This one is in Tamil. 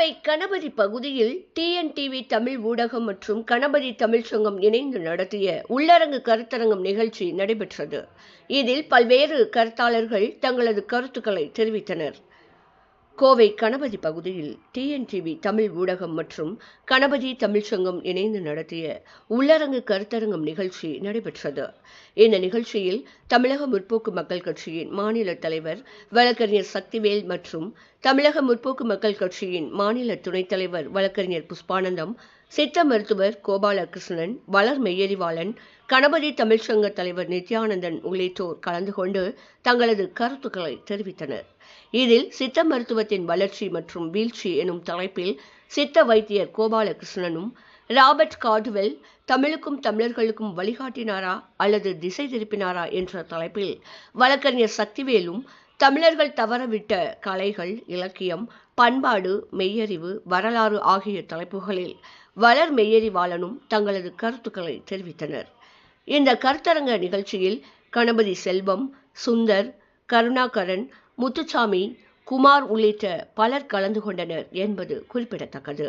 கோவை கணபதி பகுதியில் டிஎன்டிவி தமிழ் ஊடகம் மற்றும் கணபதி தமிழ்ச் சங்கம் இணைந்து நடத்திய உள்ளரங்கு கருத்தரங்கம் நிகழ்ச்சி நடைபெற்றது. இதில் பல்வேறு கருத்தாளர்கள் தங்களது கருத்துக்களை தெரிவித்தனர். கோவை கணபதி பகுதியில் டிஎன்டிவி தமிழ் ஊடகம் மற்றும் கணபதி தமிழ்ச் சங்கம் இணைந்து நடத்திய உள்ளரங்கு கருத்தரங்கம் நிகழ்ச்சி நடைபெற்றது. இந்த நிகழ்ச்சியில் தமிழக முற்போக்கு மக்கள் கட்சியின் மாநில தலைவர் வழக்கறிஞர் சக்திவேல் மற்றும் தமிழக முற்போக்கு மக்கள் கட்சியின் மாநில துணைத் தலைவர் வழக்கறிஞர் புஷ்பானந்தம், சித்த மருத்துவர் கோபாலகிருஷ்ணன், வளர் மெய்யறிவாளன், கணபதி தமிழ்ச் சங்க தலைவர் நித்யானந்தன் உள்ளிட்டோர் கலந்து கொண்டு தங்களது கருத்துக்களை தெரிவித்தனர். இதில் சித்த மருத்துவத்தின் வளர்ச்சி மற்றும் வீழ்ச்சி எனும் தலைப்பில் சித்த வைத்தியர் கோபாலகிருஷ்ணனும், ராபர்ட் கார்டுவெல் தமிழுக்கும் தமிழர்களுக்கும் வழிகாட்டினாரா அல்லது திசை திருப்பினாரா என்ற தலைப்பில் வழக்கறிஞர் சக்திவேலும், தமிழர்கள் தவறவிட்ட கலைகள், இலக்கியம், பண்பாடு, மெய்யறிவு, வரலாறு ஆகிய தலைப்புகளில் வளர் மெய்யறிவாளனும் தங்களது கருத்துக்களை தெரிவித்தனர். இந்த கருத்தரங்க நிகழ்ச்சியில் கணபதி செல்வம், சுந்தர், கருணாகரன், முத்துசாமி, குமார் உள்ளிட்ட பலர் கலந்து கொண்டனர் என்பது குறிப்பிடத்தக்கது.